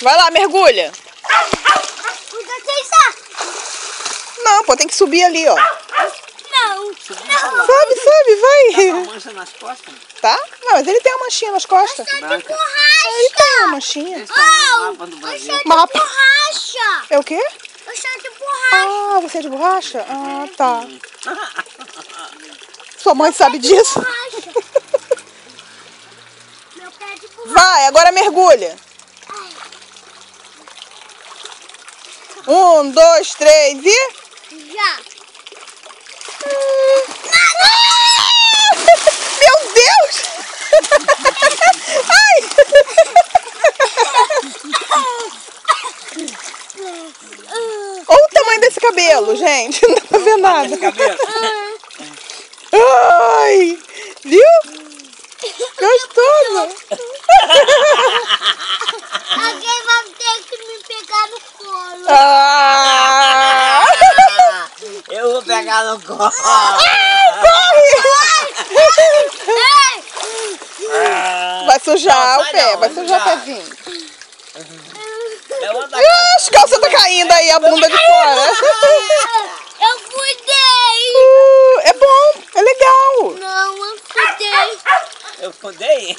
Vai lá, mergulha. Não, pô, tem que subir ali, ó. Não. Sobe, vai. Tá com uma mancha nas costas? Tá? Não, mas ele tem uma manchinha nas costas. Branca. Ele tem uma manchinha. Esse é o mapa do Brasil. Mapa. Borracha. É o quê? Eu chamo de borracha. Ah, você é de borracha? Ah, tá. Sua mãe sabe disso? Meu pé é de borracha. Vai, agora mergulha. 1, 2, 3 e... Já. Meu Deus! Ai! Olha o tamanho desse cabelo, gente. Não dá pra ver nada. Esse cabelo. Ai! Viu? Gostoso! Alguém vai ter que me pegar no colo. Ah! Eu vou pegar no colo. Vai sujar Não, o pé, não, vai vai sujar o sujar. pezinho. Eu vou dar As calças tá caindo aí, a bunda de fora. Eu fudei. É bom, é legal. Não, eu fudei. Eu fudei?